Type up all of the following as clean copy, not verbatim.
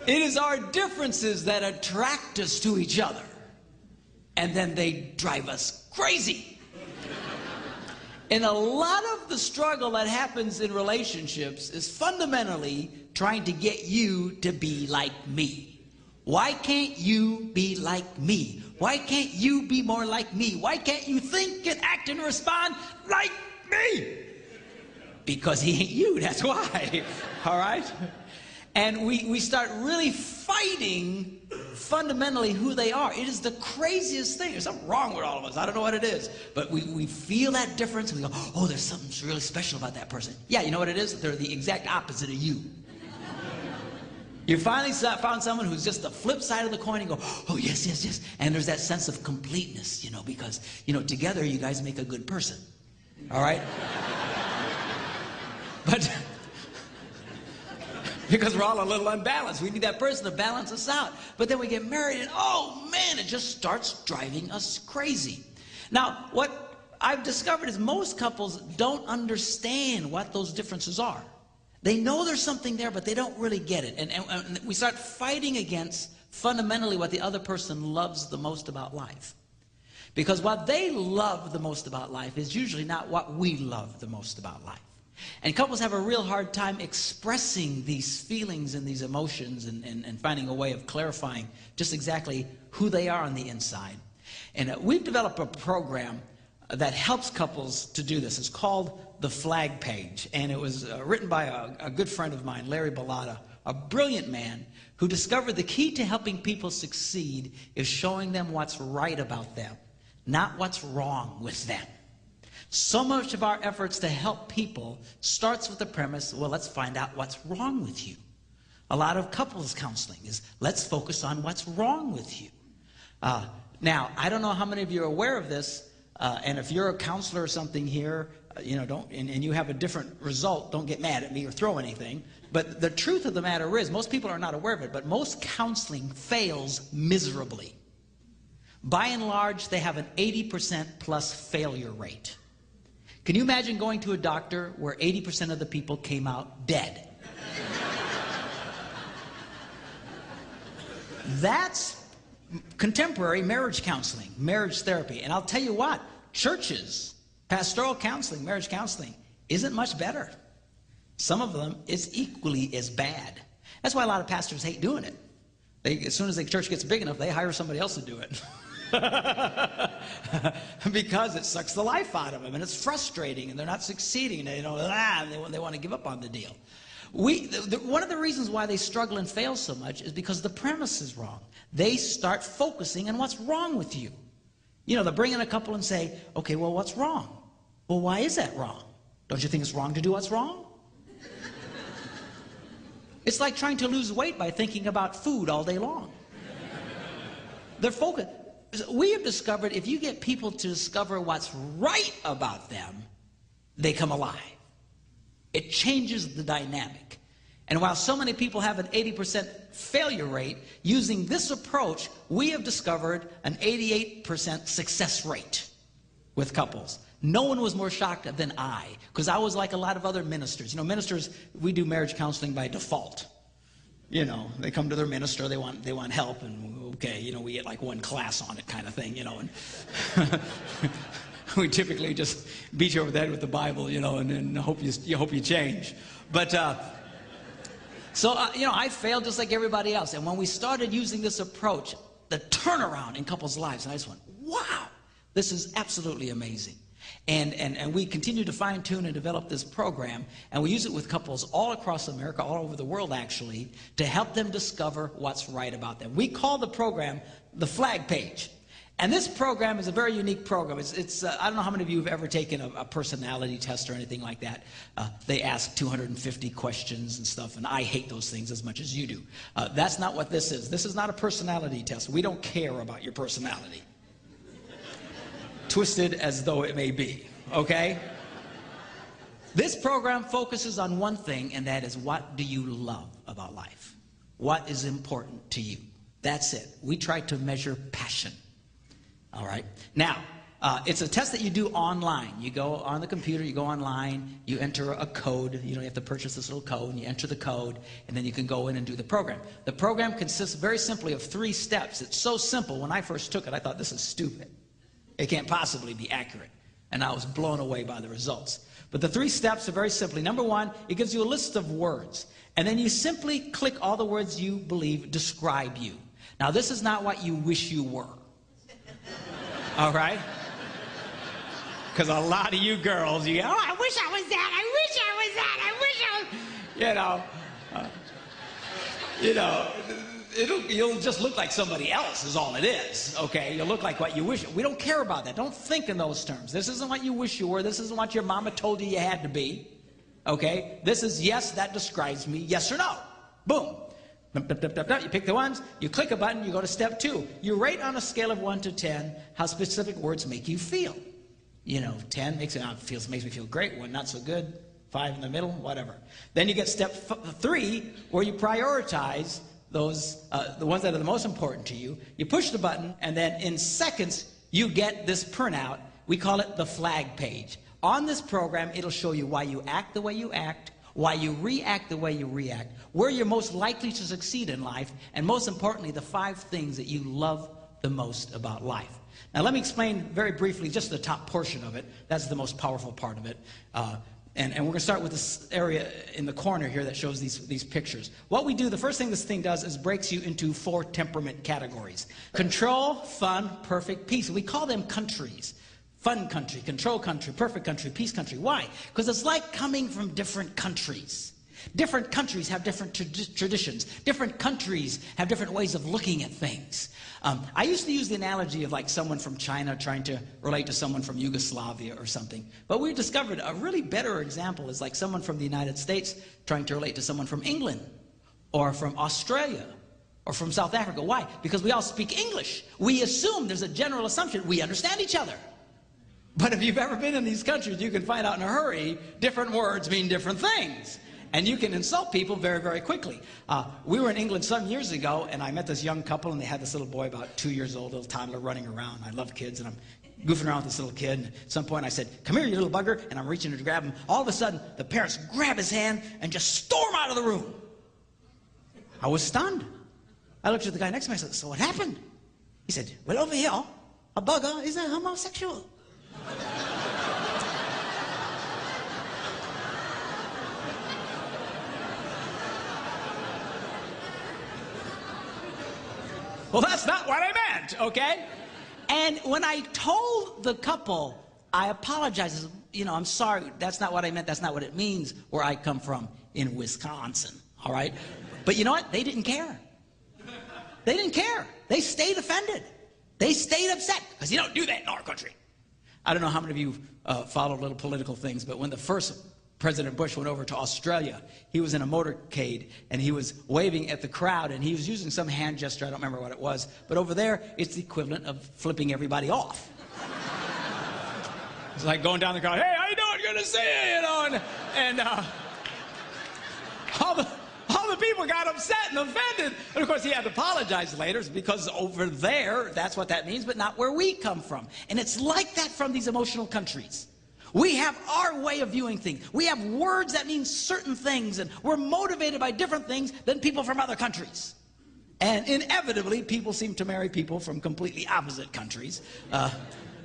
It is our differences that attract us to each other. And then they drive us crazy. And a lot of the struggle that happens in relationships is fundamentally trying to get you to be like me. Why can't you be like me? Why can't you be more like me? Why can't you think and act and respond like me? Because he ain't you, that's why. All right? And we start really fighting fundamentally who they are. It is the craziest thing. There's something wrong with all of us. I don't know what it is. But we feel that difference and we go, oh, there's something really special about that person. Yeah, you know what it is? They're the exact opposite of you. You finally found someone who's just the flip side of the coin and go, oh, yes, yes, yes. And there's that sense of completeness, you know, because, you know, together you guys make a good person. All right? But because we're all a little unbalanced. We need that person to balance us out. But then we get married and, oh, man, it just starts driving us crazy. Now, what I've discovered is most couples don't understand what those differences are. They know there's something there, but they don't really get it. And we start fighting against fundamentally what the other person loves the most about life. Because what they love the most about life is usually not what we love the most about life. And couples have a real hard time expressing these feelings and these emotions and finding a way of clarifying just exactly who they are on the inside. And we've developed a program that helps couples to do this. It's called The Flag Page. And it was written by a good friend of mine, Larry Bellata, a brilliant man who discovered the key to helping people succeed is showing them what's right about them, not what's wrong with them. So much of our efforts to help people starts with the premise, well, let's find out what's wrong with you. A lot of couples counseling is, let's focus on what's wrong with you. Now, I don't know how many of you are aware of this, and if you're a counselor or something here, you know, and you have a different result, don't get mad at me or throw anything. But the truth of the matter is, most people are not aware of it, but most counseling fails miserably. By and large, they have an 80% plus failure rate. Can you imagine going to a doctor where 80% of the people came out dead? That's contemporary marriage counseling, marriage therapy. And I'll tell you what, churches, pastoral counseling, marriage counseling, isn't much better. Some of them is equally as bad. That's why a lot of pastors hate doing it. As soon as the church gets big enough, they hire somebody else to do it. Because it sucks the life out of them, and it's frustrating, and they're not succeeding, and they want to give up on the deal. One of the reasons why they struggle and fail so much is because the premise is wrong. They start focusing on what's wrong with you. You know, they'll bring in a couple and say, okay, well, what's wrong? Well, why is that wrong? Don't you think it's wrong to do what's wrong? It's like trying to lose weight by thinking about food all day long. They're focused. We have discovered if you get people to discover what's right about them, they come alive. It changes the dynamic. And while so many people have an 80% failure rate, using this approach, we have discovered an 88% success rate with couples. No one was more shocked than I, because I was like a lot of other ministers. You know, ministers, we do marriage counseling by default. You know, they come to their minister, they want help, and okay, you know, we get like one class on it kind of thing, you know, and we typically just beat you over the head with the Bible, you know, and hope you change. But you know, I failed just like everybody else. And when we started using this approach, the turnaround in couples' lives, and I just went, wow, this is absolutely amazing. And we continue to fine-tune and develop this program, and we use it with couples all across America, all over the world actually, to help them discover what's right about them. We call the program The Flag Page. And this program is a very unique program. I don't know how many of you have ever taken a personality test or anything like that. They ask 250 questions and stuff, and I hate those things as much as you do. That's not what this is. This is not a personality test. We don't care about your personality. Twisted as though it may be, okay? This program focuses on one thing, and that is, what do you love about life? What is important to you? That's it. We try to measure passion. All right. Now, It's a test that you do online. You go on the computer, you go online, you enter a code. You have to purchase this little code, and you enter the code, and then you can go in and do the program. The program consists very simply of 3 steps. It's so simple. When I first took it, I thought, this is stupid. It can't possibly be accurate. And I was blown away by the results. But the 3 steps are very simply. Number 1, it gives you a list of words. And then you simply click all the words you believe describe you. Now, this is not what you wish you were. All right? Because a lot of you girls, you go, oh, I wish I was that, I wish I was that, I wish I was... you'll just look like somebody else is all it is, okay? You'll look like what you wish. We don't care about that. Don't think in those terms. This isn't what you wish you were. This isn't what your mama told you you had to be, okay? This is, yes, that describes me, yes or no. Boom. You pick the ones, you click a button, you go to step 2. You rate on a scale of 1 to 10 how specific words make you feel. 10 makes me feel great, 1 not so good, 5 in the middle, whatever. Then you get step 3, where you prioritize those, the ones that are the most important to you. You push the button, and then in seconds, you get this printout. We call it the flag page. On this program, it'll show you why you act the way you act, why you react the way you react, where you're most likely to succeed in life, and most importantly, the 5 things that you love the most about life. Now, let me explain very briefly just the top portion of it. That's the most powerful part of it. And we're going to start with this area in the corner here that shows these pictures. What we do, the first thing this thing does is breaks you into 4 temperament categories. Control, fun, perfect, peace. We call them countries. Fun country, control country, perfect country, peace country. Why? Because it's like coming from different countries. Different countries have different traditions. Different countries have different ways of looking at things. I used to use the analogy of like someone from China trying to relate to someone from Yugoslavia or something. But we discovered a really better example is like someone from the United States trying to relate to someone from England or from Australia or from South Africa. Why? Because we all speak English. We assume, there's a general assumption, we understand each other. But if you've ever been in these countries, you can find out in a hurry, different words mean different things. And you can insult people very, very quickly. We were in England some years ago, and I met this young couple, and they had this little boy about 2 years old, little toddler running around. I love kids, and I'm goofing around with this little kid. And at some point I said, come here, you little bugger, and I'm reaching to grab him. All of a sudden, the parents grab his hand and just storm out of the room. I was stunned. I looked at the guy next to me, I said, so what happened? He said, well, over here, a bugger is a homosexual. Well, that's not what I meant, okay? And when I told the couple, I apologize. I'm sorry, that's not what I meant. That's not what it means where I come from in Wisconsin, all right? But you know what? They didn't care. They didn't care. They stayed offended. They stayed upset because you don't do that in our country. I don't know how many of you follow little political things, but when the first President Bush went over to Australia, he was in a motorcade, and he was waving at the crowd, and he was using some hand gesture, I don't remember what it was, but over there, it's the equivalent of flipping everybody off. It's like going down the crowd, hey, how you doing, good to see you, and all the people got upset and offended, and of course he had to apologize later because over there, that's what that means, but not where we come from. And it's like that from these emotional countries. We have our way of viewing things. We have words that mean certain things, and we're motivated by different things than people from other countries. And inevitably, people seem to marry people from completely opposite countries.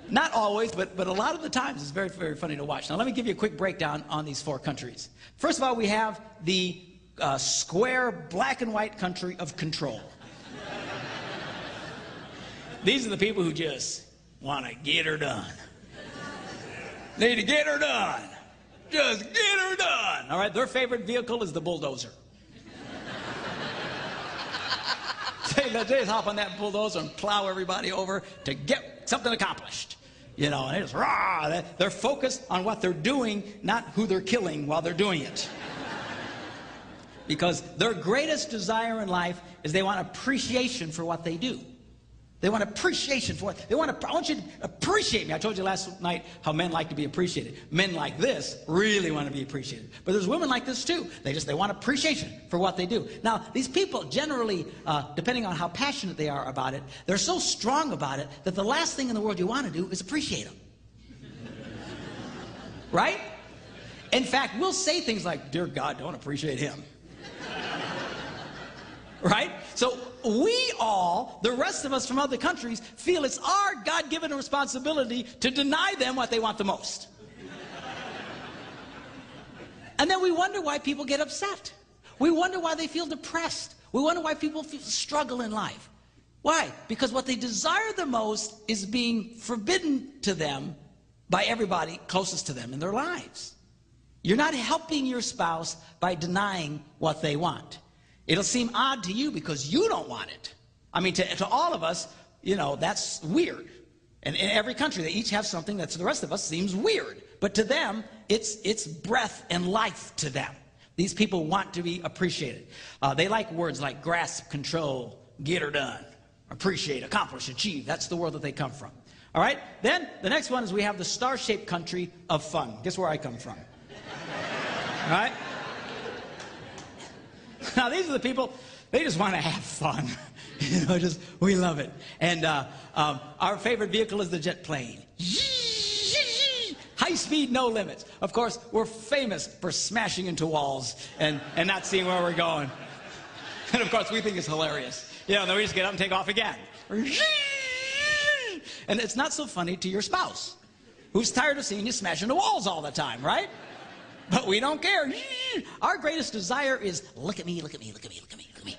Not always, but a lot of the times it's very, very funny to watch. Now, let me give you a quick breakdown on these 4 countries. First of all, we have the square, black and white country of control. These are the people who just want to get her done. Need to get her done. Just get her done. All right, their favorite vehicle is the bulldozer. They just hop on that bulldozer and plow everybody over to get something accomplished. And they just rah. They're focused on what they're doing, not who they're killing while they're doing it. Because their greatest desire in life is they want appreciation for what they do. They want appreciation for it. I want you to appreciate me. I told you last night how men like to be appreciated. Men like this really want to be appreciated. But there's women like this too. They want appreciation for what they do. Now, these people generally, depending on how passionate they are about it, they're so strong about it that the last thing in the world you want to do is appreciate them. Right? In fact, we'll say things like, dear God, don't appreciate him. Right? So we all, the rest of us from other countries, feel it's our God-given responsibility to deny them what they want the most. And then we wonder why people get upset. We wonder why they feel depressed. We wonder why people struggle in life. Why? Because what they desire the most is being forbidden to them by everybody closest to them in their lives. You're not helping your spouse by denying what they want. It'll seem odd to you because you don't want it. I mean, to all of us, you know, that's weird. And in every country, they each have something that to the rest of us seems weird. But to them, it's breath and life to them. These people want to be appreciated. They like words like grasp, control, get her done, appreciate, accomplish, achieve. That's the world that they come from. All right? Then the next one is we have the star-shaped country of fun. Guess where I come from? All right? Now, these are the people, they just want to have fun. You know, we love it. And our favorite vehicle is the jet plane. High speed, no limits. Of course, we're famous for smashing into walls and not seeing where we're going. And of course, we think it's hilarious. You know, then we just get up and take off again. And it's not so funny to your spouse, who's tired of seeing you smash into walls all the time, right? But we don't care. Our greatest desire is, look at me, look at me, look at me, look at me, look at me.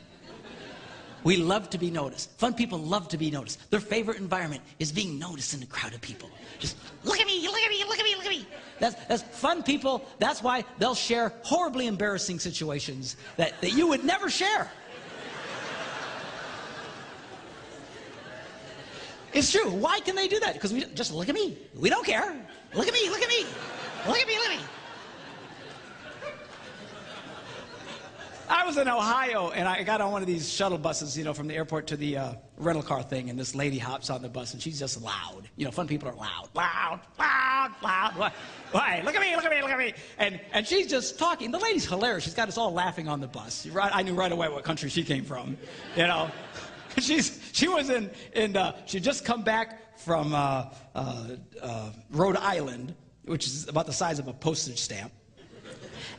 We love to be noticed. Fun people love to be noticed. Their favorite environment is being noticed in a crowd of people. Just, look at me, look at me, look at me, look at me. That's fun people. That's why they'll share horribly embarrassing situations that you would never share. It's true. Why can they do that? Because we just look at me. We don't care. Look at me, look at me. Look at me, look at me. I was in Ohio, and I got on one of these shuttle buses, you know, from the airport to the rental car thing, and this lady hops on the bus, and she's just loud. You know, fun people are loud. Loud, loud, loud. Why? Look at me, look at me, look at me. And she's just talking. The lady's hilarious. She's got us all laughing on the bus. I knew right away what country she came from, you know. She was she'd just come back from Rhode Island, which is about the size of a postage stamp,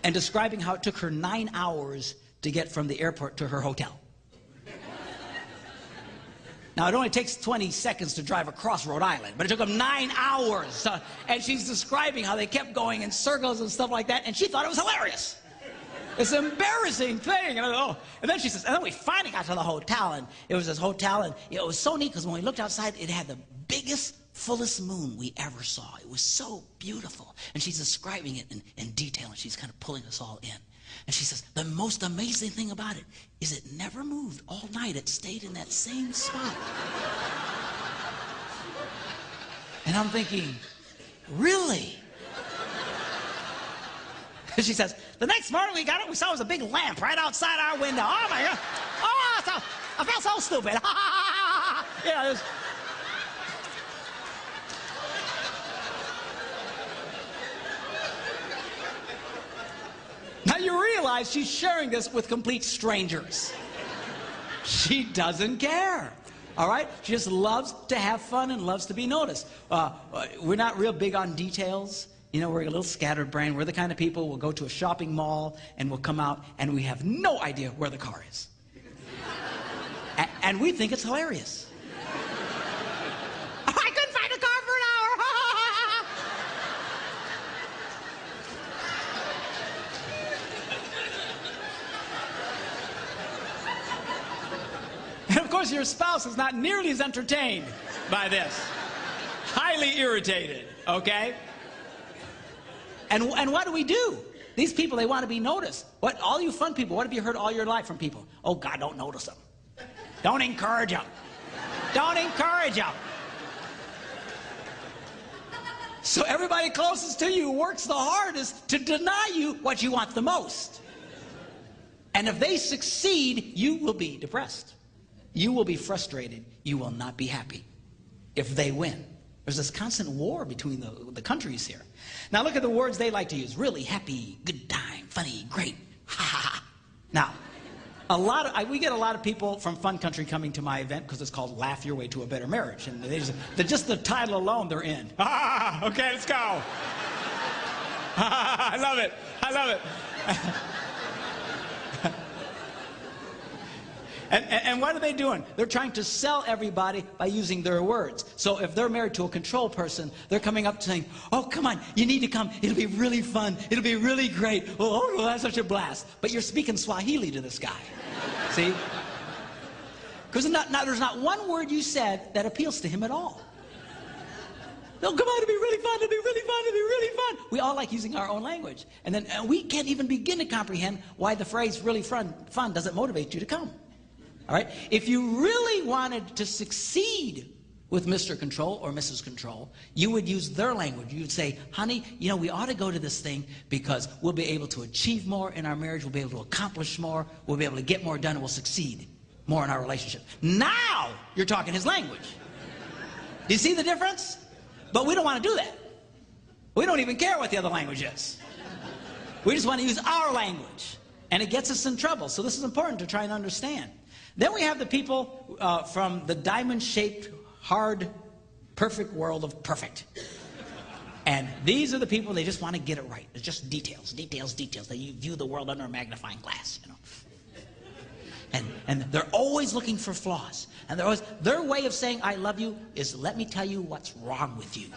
and describing how it took her 9 hours to get from the airport to her hotel. Now, it only takes 20 seconds to drive across Rhode Island, but it took them 9 hours. And she's describing how they kept going in circles and stuff like that, and she thought it was hilarious. It's an embarrassing thing. And then she says, and then we finally got to the hotel, and it was this hotel, and it was so neat because when we looked outside, it had the biggest, fullest moon we ever saw. It was so beautiful. And she's describing it in detail, and she's kind of pulling us all in. And she says, the most amazing thing about it is it never moved all night. It stayed in that same spot. And I'm thinking, really? And she says, the next morning we got it, we saw it was a big lamp right outside our window. Oh my God. Oh, I felt so stupid. You know, it was... Now you realize she's sharing this with complete strangers. She doesn't care. All right? She just loves to have fun and loves to be noticed. We're not real big on details. You know, we're a little scattered brain. We're the kind of people we'll go to a shopping mall and we'll come out and we have no idea where the car is. And we think it's hilarious. I couldn't find a car for an hour. And of course, your spouse is not nearly as entertained by this. Highly irritated, okay? And what do? These people, they want to be noticed. All you fun people, what have you heard all your life from people? Oh, God, don't notice them. Don't encourage them. Don't encourage them. So everybody closest to you works the hardest to deny you what you want the most. And if they succeed, you will be depressed. you will be frustrated. You will not be happy if they win. There's this constant war between the countries here. Now look at the words they like to use. Really, happy, good time, funny, great, ha ha ha. Now, we get a lot of people from Fun Country coming to my event because it's called Laugh Your Way to a Better Marriage. And just the title alone, they're in. Ah, okay, let's go. I love it. I love it. And what are they doing? They're trying to sell everybody by using their words. So if they're married to a control person, they're coming up saying, oh, come on, you need to come. It'll be really fun. It'll be really great. Oh, we'll have such a blast. But you're speaking Swahili to this guy. See? Because there's not one word you said that appeals to him at all. No, come on, it'll be really fun, it'll be really fun, it'll be really fun. We all like using our own language. And then we can't even begin to comprehend why the phrase really fun doesn't motivate you to come. All right? If you really wanted to succeed with Mr. Control or Mrs. Control, you would use their language. You would say, honey, you know, we ought to go to this thing because we'll be able to achieve more in our marriage, we'll be able to accomplish more, we'll be able to get more done, and we'll succeed more in our relationship. Now you're talking his language. Do you see the difference? But we don't want to do that. We don't even care what the other language is. We just want to use our language. And it gets us in trouble. So this is important to try and understand. Then we have the people from the diamond-shaped, hard, perfect world of perfect. And these are the people, they just want to get it right. It's just details, details, details. They view the world under a magnifying glass, you know. And they're always looking for flaws. And their way of saying, I love you, is let me tell you what's wrong with you.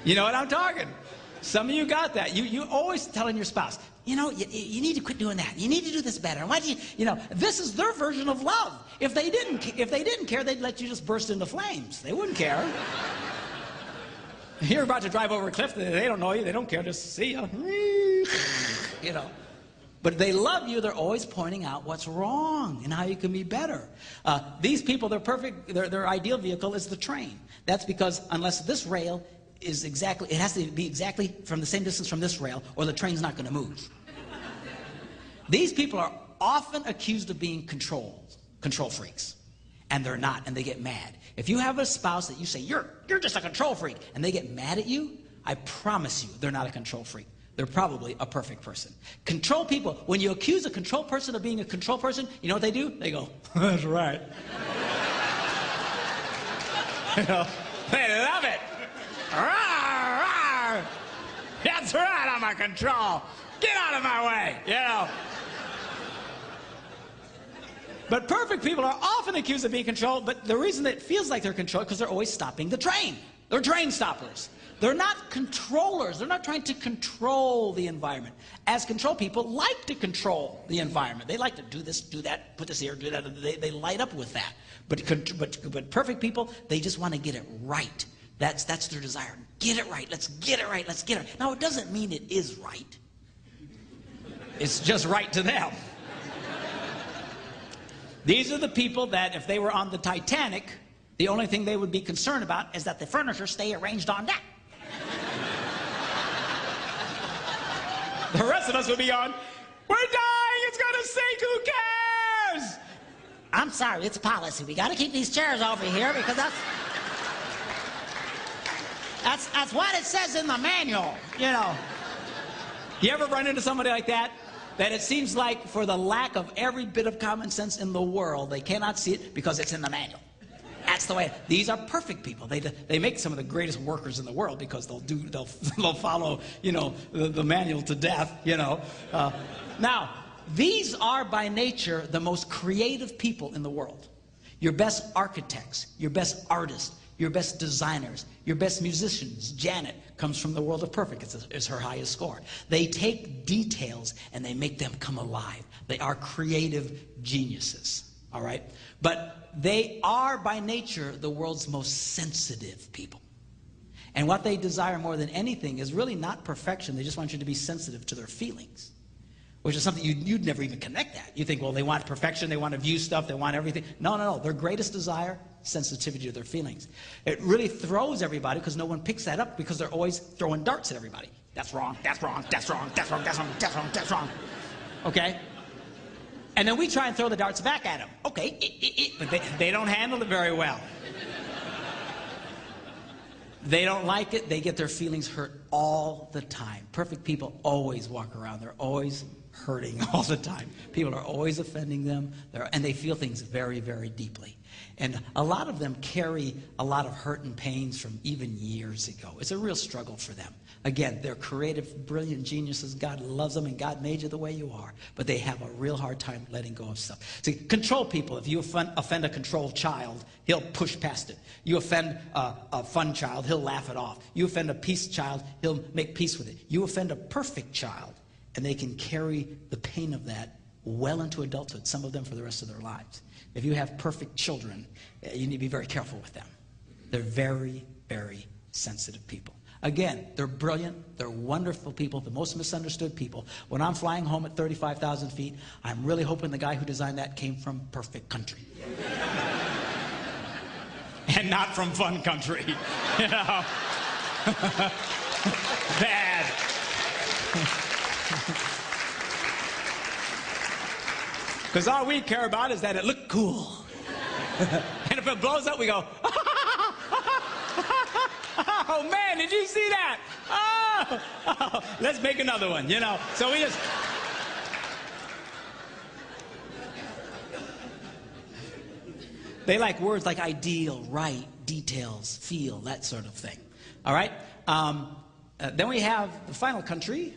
You know what I'm talking? Some of you got that. You always telling your spouse, you know, you need to quit doing that. You need to do this better. Why do you know, this is their version of love. If they didn't care, they'd let you just burst into flames. They wouldn't care. You're about to drive over a cliff, they don't know you, they don't care, just see you. You know. But they love you, they're always pointing out what's wrong and how you can be better. These people, they're perfect, their ideal vehicle is the train. That's because unless this rail is exactly, it has to be exactly from the same distance from this rail, or the train's not going to move. These people are often accused of being control freaks. And they're not, and they get mad. If you have a spouse that you say, you're just a control freak, and they get mad at you, I promise you they're not a control freak. They're probably a perfect person. Control people, when you accuse a control person of being a control person, you know what they do? They go, that's right. You know, they love it. Rawr, rawr. That's right, I'm a control. Get out of my way, you know. But perfect people are often accused of being controlled, but the reason that it feels like they're controlled is because they're always stopping the train. They're train stoppers. They're not controllers. They're not trying to control the environment. As control people like to control the environment. They like to do this, do that, put this here, do that. They light up with that. But perfect people, they just want to get it right. That's their desire. Get it right. Let's get it right. Let's get it right. Now, it doesn't mean it is right. It's just right to them. These are the people that if they were on the Titanic, the only thing they would be concerned about is that the furniture stay arranged on deck. The rest of us would be on, we're dying, it's gonna sink, who cares? I'm sorry, it's policy. We gotta keep these chairs over here because that's what it says in the manual, you know. You ever run into somebody like that? That it seems like for the lack of every bit of common sense in the world, they cannot see it because it's in the manual. That's the way. These are perfect people. They make some of the greatest workers in the world because they'll follow, you know, the manual to death, you know. Now, these are by nature the most creative people in the world. Your best architects, your best artists, your best designers, your best musicians. Janet comes from the world of perfect. It's her highest score. They take details and they make them come alive. They are creative geniuses, all right? But they are by nature the world's most sensitive people. And what they desire more than anything is really not perfection. They just want you to be sensitive to their feelings, which is something you'd never even connect that. You think, well, they want perfection, they want to view stuff, they want everything. No, no, no. Their greatest desire, sensitivity to their feelings. It really throws everybody because no one picks that up because they're always throwing darts at everybody. That's wrong, that's wrong, that's wrong, that's wrong, that's wrong, that's wrong, that's wrong. Okay? And then we try and throw the darts back at them. Okay, but they don't handle it very well. They don't like it. They get their feelings hurt all the time. Perfect people always walk around. They're always hurting all the time. People are always offending them. And they feel things very, very deeply. And a lot of them carry a lot of hurt and pains from even years ago. It's a real struggle for them. Again, they're creative, brilliant geniuses. God loves them, and God made you the way you are. But they have a real hard time letting go of stuff. See, control people, if you offend a controlled child, he'll push past it. You offend a fun child, he'll laugh it off. You offend a peace child, he'll make peace with it. You offend a perfect child, and they can carry the pain of that well into adulthood, some of them for the rest of their lives. If you have perfect children, you need to be very careful with them. They're very, very sensitive people. Again, they're brilliant, they're wonderful people, the most misunderstood people. When I'm flying home at 35,000 feet, I'm really hoping the guy who designed that came from perfect country. And not from fun country, you know. Bad. Because all we care about is that it looked cool. And if it blows up, we go, oh man, did you see that? Oh, let's make another one, you know. So we just... They like words like ideal, right, details, feel, that sort of thing. All right? Then we have the final country,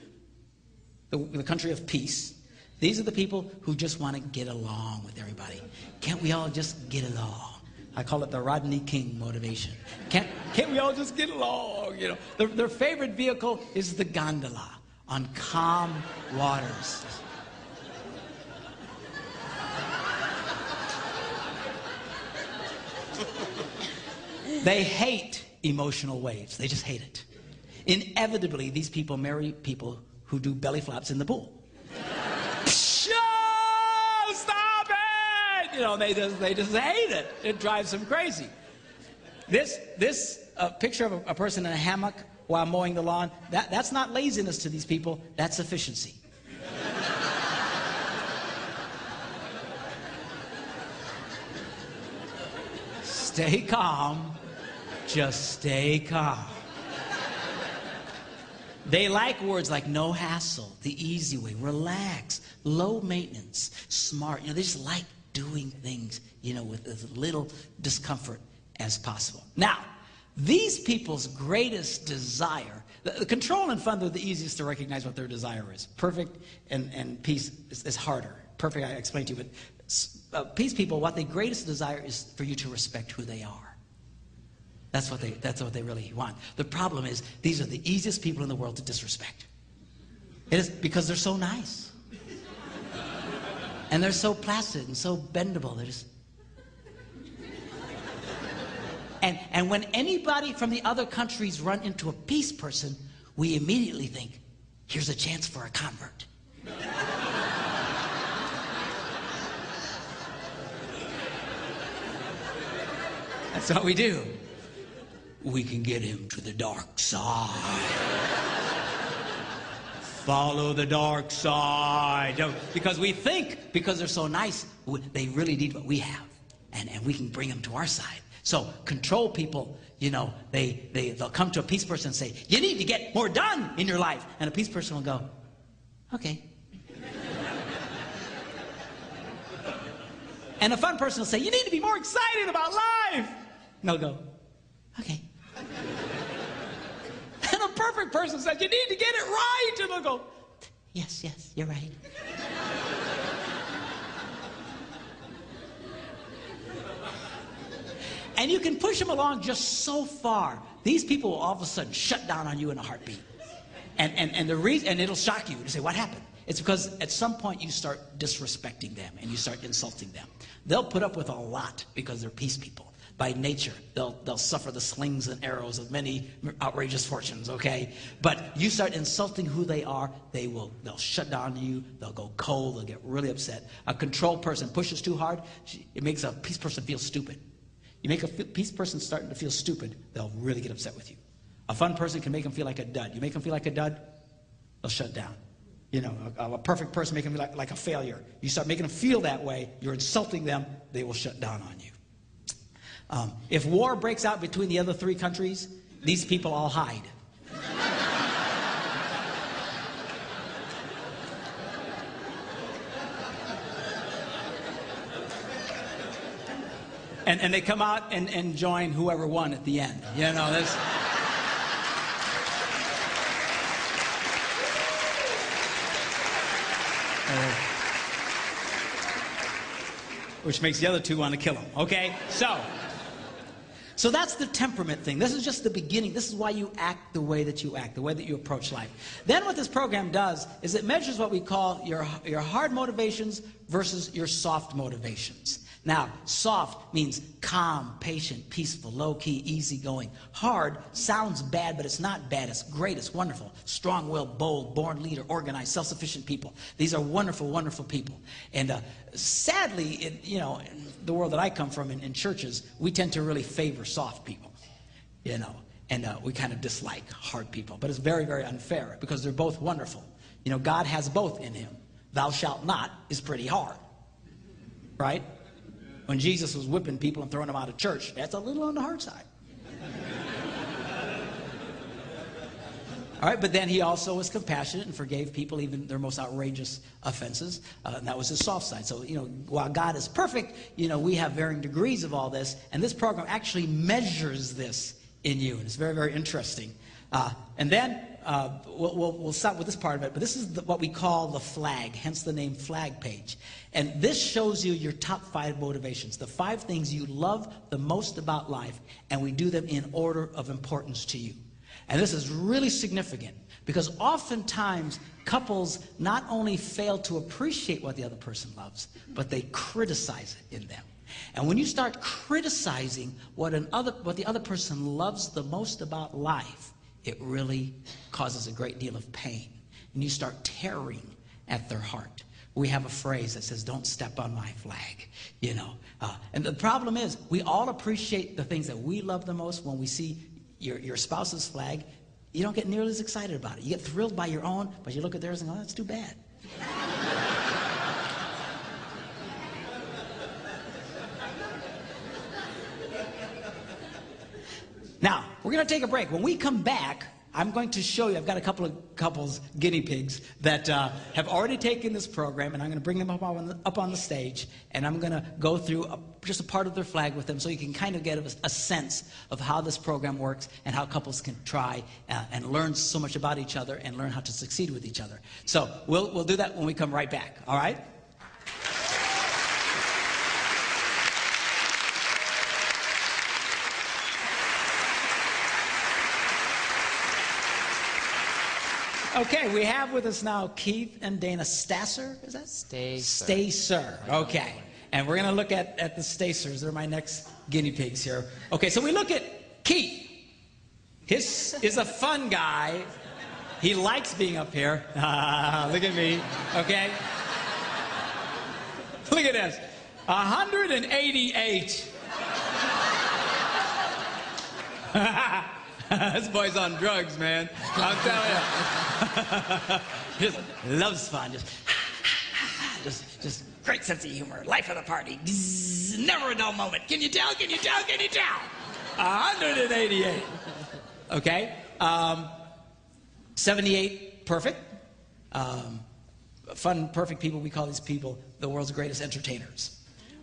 the country of peace. These are the people who just want to get along with everybody. Can't we all just get along? I call it the Rodney King motivation. Can't we all just get along? You know, their favorite vehicle is the gondola on calm waters. They hate emotional waves. They just hate it. Inevitably, these people marry people who do belly flops in the pool. Stop it! You know, they just hate it. It drives them crazy. This picture of a person in a hammock while mowing the lawn, that's not laziness to these people. That's efficiency. Stay calm. Just stay calm. They like words like no hassle, the easy way, relax, low maintenance, smart. You know, they just like doing things, you know, with as little discomfort as possible. Now, these people's greatest desire, the control and fun are the easiest to recognize what their desire is. Perfect and peace is harder. Perfect, I explained to you, but peace people, what their greatest desire is for you to respect who they are. That's what they really want. The problem is, these are the easiest people in the world to disrespect. It is because they're so nice. And they're so placid and so bendable. They're just... And when anybody from the other countries run into a peace person, we immediately think, here's a chance for a convert. That's what we do. We can get him to the dark side. Follow the dark side. Because we think, because they're so nice, they really need what we have. And we can bring them to our side. So control people, you know, they'll come to a peace person and say, you need to get more done in your life. And a peace person will go, okay. And a fun person will say, you need to be more excited about life. And they'll go, okay. And a perfect person says, you need to get it right. And they'll go, yes, you're right. And you can push them along just so far. These people will all of a sudden shut down on you in a heartbeat. And the reason, and it'll shock you to say, what happened? It's because at some point you start disrespecting them and you start insulting them. They'll put up with a lot because they're peace people. By nature, they'll suffer the slings and arrows of many outrageous fortunes, okay? But you start insulting who they are, they'll shut down on you, they'll go cold, they'll get really upset. A control person pushes too hard, it makes a peace person feel stupid. You make a peace person starting to feel stupid, they'll really get upset with you. A fun person can make them feel like a dud. You make them feel like a dud, they'll shut down. You know, a perfect person making them like a failure. You start making them feel that way, you're insulting them, they will shut down on you. If war breaks out between the other 3 countries, these people all hide. And they come out and join whoever won at the end. You know, this. Which makes the other 2 want to kill him. Okay? So that's the temperament thing. This is just the beginning. This is why you act the way that you act, the way that you approach life. Then what this program does is it measures what we call your hard motivations versus your soft motivations. Now, soft means calm, patient, peaceful, low-key, easygoing. Hard sounds bad, but it's not bad. It's great. It's wonderful. Strong-willed, bold, born leader, organized, self-sufficient people. These are wonderful, wonderful people. And sadly, in the world that I come from, in churches, we tend to really favor soft people, you know. And we kind of dislike hard people. But it's very, very unfair because they're both wonderful. You know, God has both in him. Thou shalt not is pretty hard, right? When Jesus was whipping people and throwing them out of church, that's a little on the hard side. All right, but then he also was compassionate and forgave people even their most outrageous offenses. And that was his soft side. So, you know, while God is perfect, you know, we have varying degrees of all this. And this program actually measures this in you. And it's very, very interesting. And then we'll stop with this part of it. But this is what we call the flag, hence the name flag page. And this shows you your top 5 motivations, the 5 things you love the most about life. And we do them in order of importance to you. And this is really significant because oftentimes couples not only fail to appreciate what the other person loves, but they criticize it in them. And when you start criticizing what the other person loves the most about life, it really causes a great deal of pain. And you start tearing at their heart. We have a phrase that says, don't step on my flag, you know. And the problem is, we all appreciate the things that we love the most. When we see your spouse's flag, you don't get nearly as excited about it. You get thrilled by your own, but you look at theirs and go, oh, that's too bad. Now, we're going to take a break. When we come back, I'm going to show you, I've got a couple of couples, guinea pigs, that have already taken this program, and I'm going to bring them up on the stage, and I'm going to go through just a part of their flag with them so you can kind of get a sense of how this program works and how couples can try and learn so much about each other and learn how to succeed with each other. So we'll do that when we come right back, all right? Okay, we have with us now Keith and Dana Stasser. Is that? Stacer. Okay. And we're going to look at the Stacers. They're my next guinea pigs here. Okay, so we look at Keith. His is a fun guy. He likes being up here. Look at me. Okay. Look at this. 188. This boy's on drugs, man. I'm telling you. Just loves fun. Just great sense of humor. Life of the party. Never a dull moment. Can you tell? Can you tell? Can you tell? 188. Okay. 78, perfect. Fun, perfect people. We call these people the world's greatest entertainers,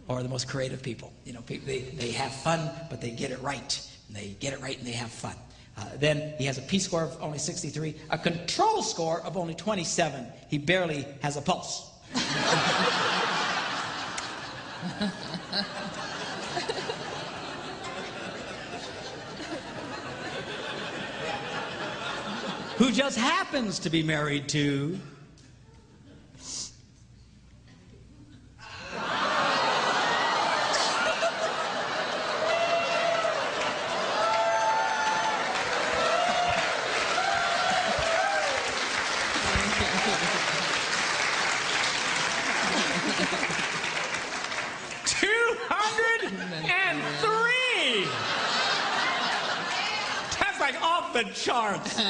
or the most creative people. You know, they have fun, but they get it right. And they get it right, and they have fun. Then he has a P score of only 63, a control score of only 27. He barely has a pulse. Who just happens to be married to the charts.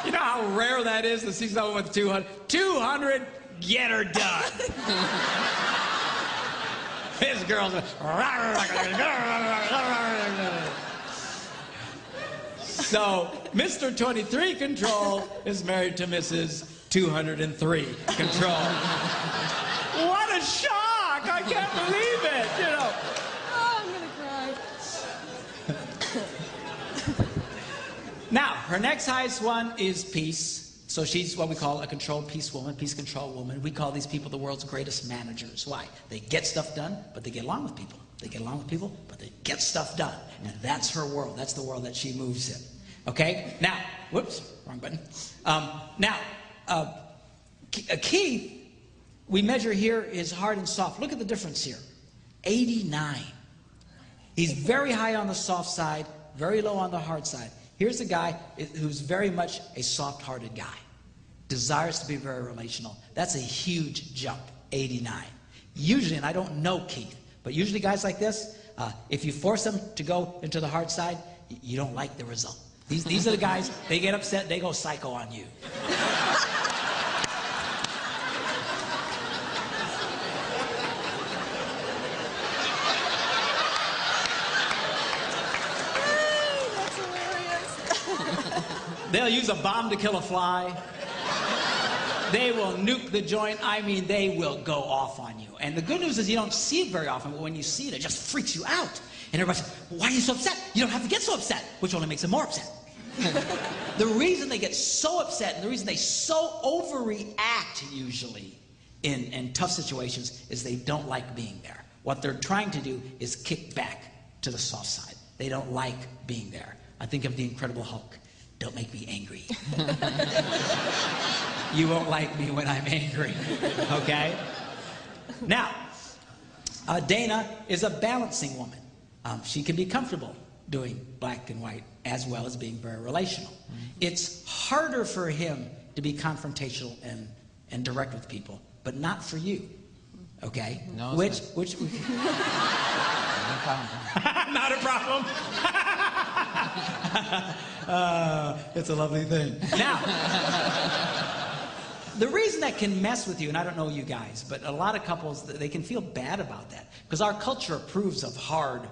You know how rare that is to see someone with 200? 200, get her done. This girl's so Mr. 23 Control is married to Mrs. 203 Control. What a shock! I can't believe it, you know. Oh, I'm gonna cry. Now, her next highest one is peace. So she's what we call a controlled peace woman, peace control woman. We call these people the world's greatest managers. Why? They get stuff done, but they get along with people. They get along with people, but they get stuff done. And that's her world. That's the world that she moves in. Okay? Now, whoops, wrong button. Keith, we measure here his hard and soft. Look at the difference here. 89. He's very high on the soft side, very low on the hard side. Here's a guy who's very much a soft-hearted guy. Desires to be very relational. That's a huge jump, 89. Usually, and I don't know Keith, but usually guys like this, if you force them to go into the hard side, you don't like the result. These are the guys, they get upset, they go psycho on you. That's hilarious. They'll use a bomb to kill a fly. They will nuke the joint. I mean, they will go off on you. And the good news is you don't see it very often, but when you see it, it just freaks you out. And everybody says, why are you so upset? You don't have to get so upset, which only makes them more upset. The reason they get so upset and the reason they so overreact usually in tough situations is they don't like being there. What they're trying to do is kick back to the soft side. They don't like being there. I think of the Incredible Hulk. Don't make me angry. You won't like me when I'm angry, okay? Now, Dana is a balancing woman. She can be comfortable doing black and white as well as being very relational. It's harder for him to be confrontational and direct with people, but not for you, okay? No, which no problem. Not a problem. It's a lovely thing. Now, the reason that can mess with you, and I don't know you guys, but a lot of couples, they can feel bad about that because our culture approves of hard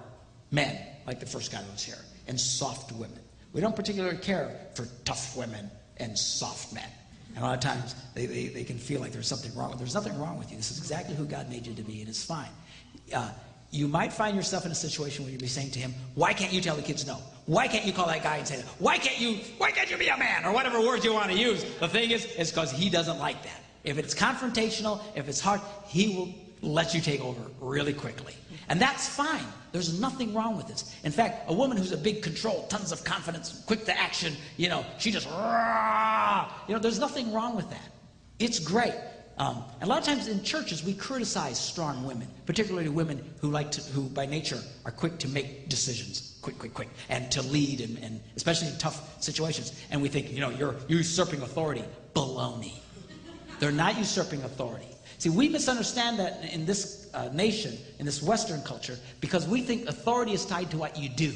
men, like the first guy that was here, and soft women. We don't particularly care for tough women and soft men. And a lot of times, they can feel like there's something wrong with you. There's nothing wrong with you. This is exactly who God made you to be, and it's fine. You might find yourself in a situation where you'll be saying to him, why can't you tell the kids no? Why can't you call that guy and say that? Why can't you be a man? Or whatever words you want to use. The thing is, it's because he doesn't like that. If it's confrontational, if it's hard, he will let you take over really quickly. And that's fine. There's nothing wrong with this. In fact, a woman who's a big control, tons of confidence, quick to action, she just, there's nothing wrong with that. It's great. And a lot of times in churches, we criticize strong women, particularly women who by nature are quick to make decisions, quick, and to lead, and especially in tough situations. And we think, you're usurping authority. Baloney. They're not usurping authority. See, we misunderstand that in this nation, in this Western culture, because we think authority is tied to what you do.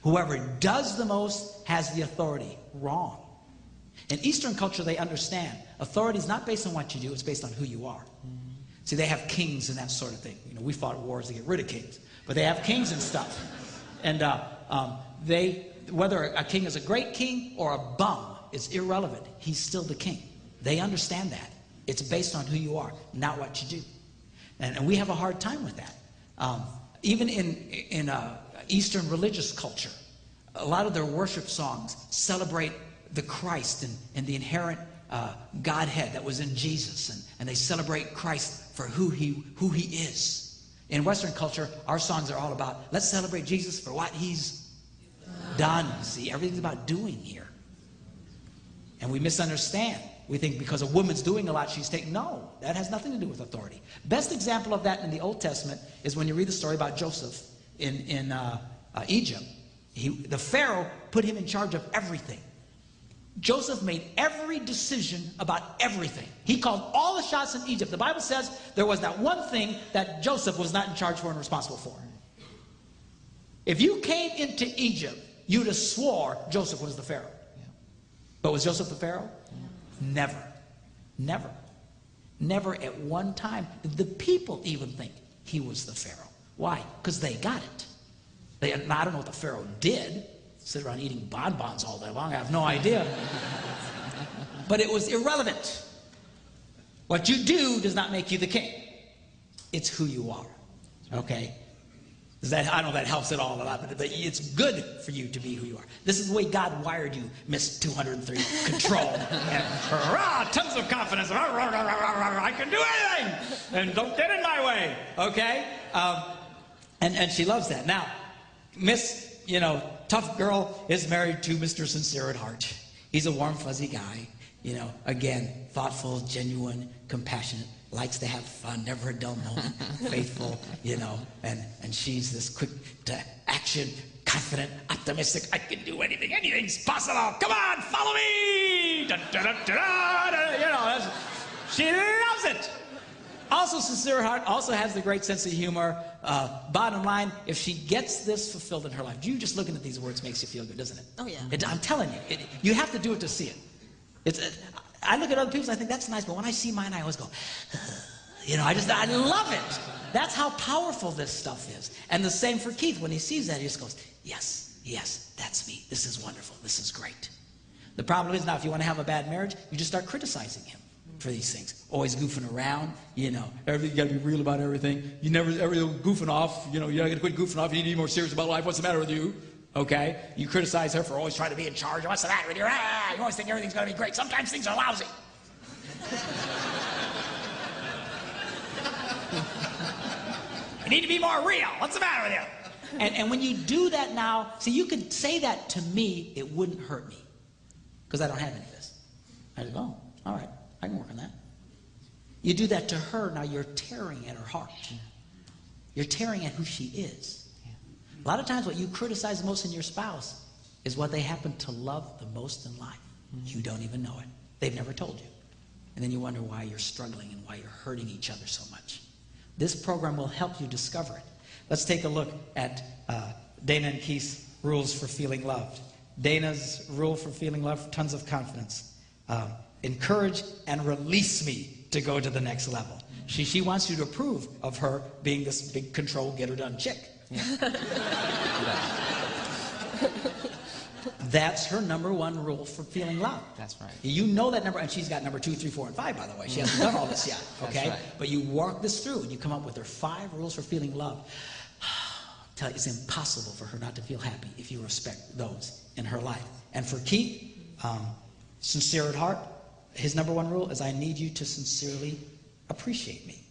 Whoever does the most has the authority. Wrong. In Eastern culture, they understand authority is not based on what you do, it's based on who you are. See, they have kings and that sort of thing. We fought wars to get rid of kings, but they have kings and stuff. And whether a king is a great king or a bum is irrelevant. He's still the king. They understand that. It's based on who you are, not what you do. And we have a hard time with that. Even in Eastern religious culture, a lot of their worship songs celebrate the Christ and the inherent Godhead that was in Jesus, and they celebrate Christ for who he is. In Western culture, our songs are all about, let's celebrate Jesus for what he's done. See, everything's about doing here. And we misunderstand. We think because a woman's doing a lot, she's taking, no, that has nothing to do with authority. Best example of that in the Old Testament is when you read the story about Joseph in Egypt. The Pharaoh put him in charge of everything. Joseph made every decision about everything. He called all the shots in Egypt. The Bible says there was not one thing that Joseph was not in charge for and responsible for. If you came into Egypt, you'd have swore Joseph was the Pharaoh. But was Joseph the Pharaoh? Never. Never. Never at one time did the people even think he was the Pharaoh. Why? Because they got it. I don't know what the Pharaoh did. Sit around eating bonbons all day long. I have no idea. But it was irrelevant. What you do does not make you the king. It's who you are. Okay? I don't know if that helps at all a lot, but it's good for you to be who you are. This is the way God wired you, Miss 203. Control. And tons of confidence. I can do anything. And don't get in my way. Okay? And she loves that. Now, Miss, tough girl is married to Mr. Sincere at Heart. He's a warm, fuzzy guy. Again, thoughtful, genuine, compassionate. Likes to have fun, never a dull moment, faithful, and she's this quick to action, confident, optimistic. I can do anything, anything's possible. Come on, follow me. Da, da, da, da, da. She loves it. Also, Sincere Heart also has the great sense of humor. Bottom line, if she gets this fulfilled in her life, you just looking at these words makes you feel good, doesn't it? Oh, yeah. I'm telling you, you have to do it to see it. I look at other people's and I think that's nice, but when I see mine, I always go, I love it. That's how powerful this stuff is. And the same for Keith. When he sees that, he just goes, yes, yes, that's me. This is wonderful. This is great. The problem is now, if you want to have a bad marriage, you just start criticizing him for these things. Always goofing around, everything, you got to be real about everything. You never, everything goofing off, you're not going to quit goofing off. You need to be more serious about life. What's the matter with you? Okay? You criticize her for always trying to be in charge. What's the matter with you? You always think everything's going to be great. Sometimes things are lousy. You need to be more real. What's the matter with you? And when you do that now, see, you could say that to me, it wouldn't hurt me. Because I don't have any of this. I just go, oh, all right, I can work on that. You do that to her, now you're tearing at her heart. You're tearing at who she is. A lot of times what you criticize most in your spouse is what they happen to love the most in life. You don't even know it. They've never told you. And then you wonder why you're struggling and why you're hurting each other so much. This program will help you discover it. Let's take a look at Dana and Keith's rules for feeling loved. Dana's rule for feeling loved, tons of confidence. Encourage and release me to go to the next level. She wants you to approve of her being this big control, get her done chick. Yeah. That's her number one rule for feeling loved. That's right. You know that number, and she's got number 2, 3, 4, and 5, by the way. She hasn't done all this yet, okay? Right. But you work this through, and you come up with her 5 rules for feeling loved. Tell you, it's impossible for her not to feel happy if you respect those in her life. And for Keith, sincere at heart, his number one rule is I need you to sincerely appreciate me.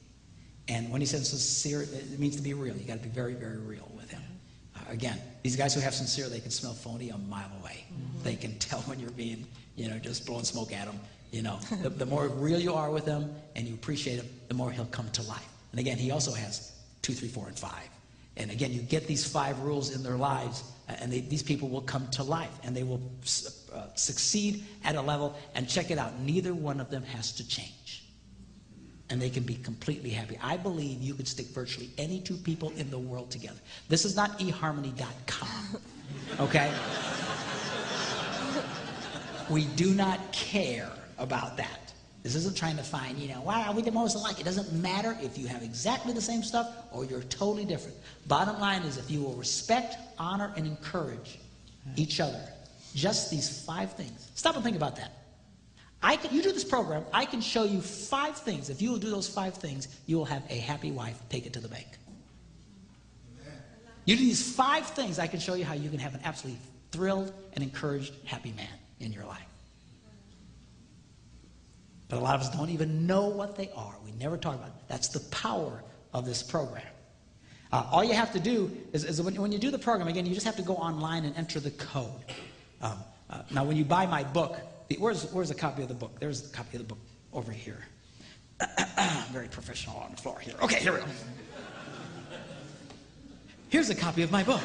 And when he says sincere, it means to be real. You got to be very, very real with him. Again, these guys who have sincere, they can smell phony a mile away. They can tell when you're being, just blowing smoke at them. The more real you are with them and you appreciate him, the more he'll come to life. And again, he also has 2, 3, 4, and 5. And again, you get these 5 rules in their lives, and these people will come to life, and they will succeed at a level. And check it out, neither one of them has to change. And they can be completely happy. I believe you could stick virtually any 2 people in the world together. This is not eharmony.com, okay? We do not care about that. This isn't trying to find, why are we the most alike? It doesn't matter if you have exactly the same stuff or you're totally different. Bottom line is if you will respect, honor, and encourage each other, just these 5 things. Stop and think about that. You do this program, I can show you 5 things. If you will do those 5 things, you will have a happy wife. Take it to the bank. You do these 5 things, I can show you how you can have an absolutely thrilled and encouraged, happy man in your life. But a lot of us don't even know what they are. We never talk about it. That's the power of this program. All you have to do is when you do the program, again, you just have to go online and enter the code. Now, when you buy my book, where's a copy of the book? There's a copy of the book over here. Very professional on the floor here. Okay, here we go. Here's a copy of my book.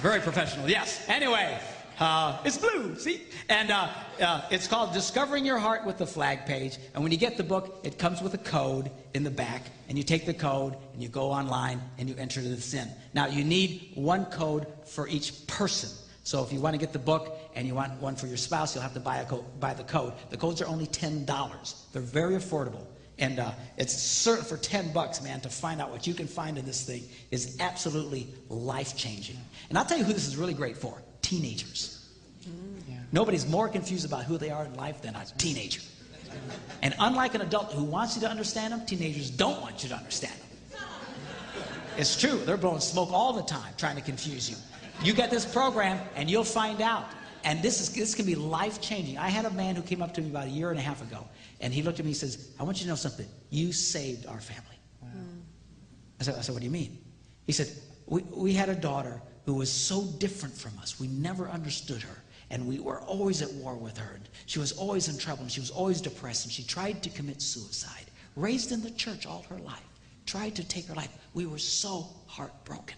Very professional, yes. Anyway, It's blue, see? And it's called Discovering Your Heart with the Flag page. And when you get the book, it comes with a code in the back. And you take the code and you go online and you enter this in. Now, you need one code for each person. So if you want to get the book and you want one for your spouse, you'll have to buy the code. The codes are only $10. They're very affordable. And it's certain for $10, man, to find out what you can find in this thing is absolutely life-changing. And I'll tell you who this is really great for. Teenagers. Yeah. Nobody's more confused about who they are in life than a teenager. And unlike an adult who wants you to understand them, teenagers don't want you to understand them. It's true. They're blowing smoke all the time trying to confuse you. You get this program and you'll find out. And this can be life-changing. I had a man who came up to me about a year and a half ago, and he looked at me and says, I want you to know something. You saved our family. Wow. I said, what do you mean? He said, we had a daughter who was so different from us. We never understood her, and we were always at war with her. And she was always in trouble, and she was always depressed, and she tried to commit suicide. Raised in the church all her life, tried to take her life. We were so heartbroken.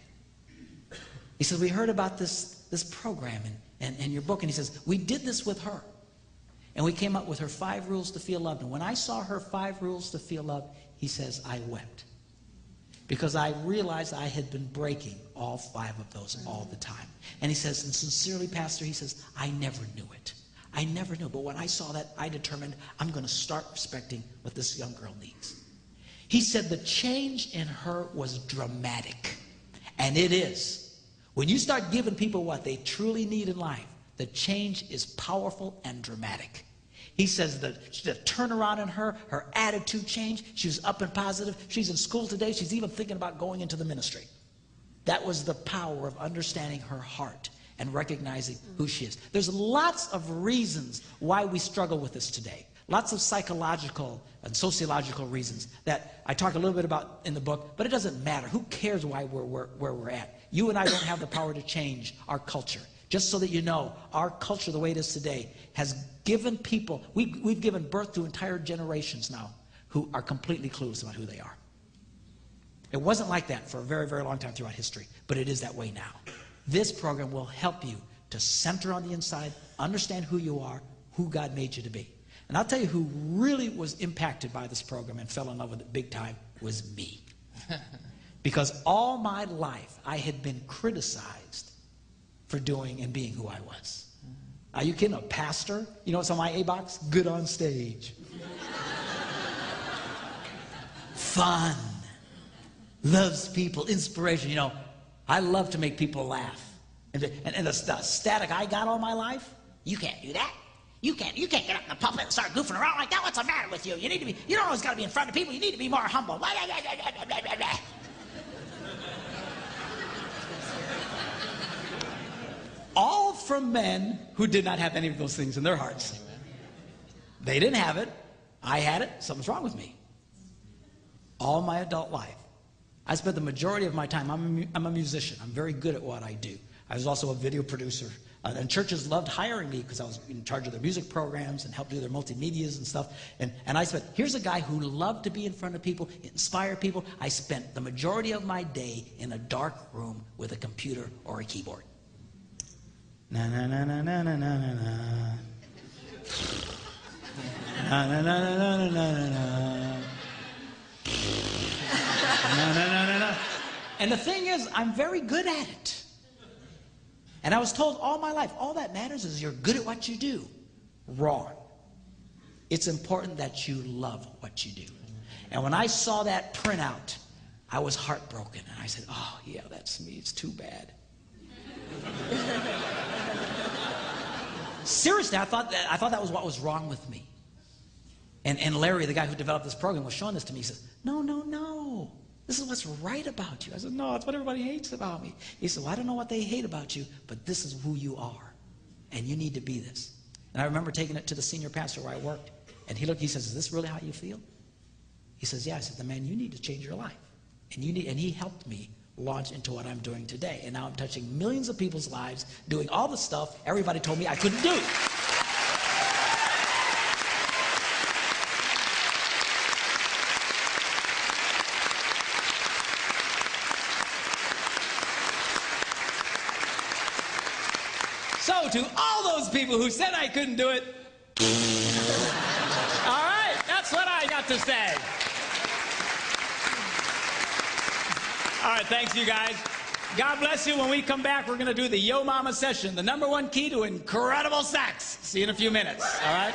He said, we heard about this program and your book, and he says, we did this with her. And we came up with her 5 rules to feel loved. And when I saw her 5 rules to feel loved, he says, I wept. Because I realized I had been breaking all 5 of those all the time. And he says, and sincerely, Pastor, he says, I never knew it. I never knew. But when I saw that, I determined I'm going to start respecting what this young girl needs. He said the change in her was dramatic. And it is. When you start giving people what they truly need in life, the change is powerful and dramatic. He says the turnaround in her attitude changed. She was up and positive. She's in school today. She's even thinking about going into the ministry. That was the power of understanding her heart and recognizing who she is. There's lots of reasons why we struggle with this today. Lots of psychological and sociological reasons that I talk a little bit about in the book, but it doesn't matter. Who cares why we're where we're at? You and I don't have the power to change our culture. Just so that you know, our culture, the way it is today, has given people, we've given birth to entire generations now who are completely clueless about who they are. It wasn't like that for a very, very long time throughout history, but it is that way now. This program will help you to center on the inside, understand who you are, who God made you to be. And I'll tell you who really was impacted by this program and fell in love with it big time was me. Because all my life I had been criticized for doing and being who I was. Are you kidding? A pastor? You know what's on my A box? Good on stage. Fun. Loves people. Inspiration. You know, I love to make people laugh. And the static I got all my life, you can't do that. You can't get up in the pulpit and start goofing around like that. What's the matter with you? You don't always got to be in front of people. You need to be more humble. All from men who did not have any of those things in their hearts. They didn't have it. I had it. Something's wrong with me. All my adult life. I spent the majority of my time, I'm a musician. I'm very good at what I do. I was also a video producer. And churches loved hiring me because I was in charge of their music programs and helped do their multimedias and stuff. And I spent, here's a guy who loved to be in front of people, inspire people. I spent the majority of my day in a dark room with a computer or a keyboard. Na na na na na na na na na. Na na na na na na na na. Na na na na na. And the thing is, I'm very good at it. And I was told all my life, all that matters is you're good at what you do. Wrong. It's important that you love what you do. And when I saw that printout, I was heartbroken. And I said, oh, yeah, that's me. It's too bad. Seriously, I thought that was what was wrong with me. And Larry, the guy who developed this program, was showing this to me. He says, no. This is what's right about you. I said, no, it's what everybody hates about me. He said, well, I don't know what they hate about you, but this is who you are. And you need to be this. And I remember taking it to the senior pastor where I worked. And he says, is this really how you feel? He says, yeah. I said, man, you need to change your life. And he helped me launch into what I'm doing today. And now I'm touching millions of people's lives, doing all the stuff everybody told me I couldn't do. So to all those people who said I couldn't do it. All right, that's what I got to say. All right, thanks, you guys. God bless you. When we come back, we're going to do the Yo Mama session, the #1 key to incredible sex. See you in a few minutes, all right?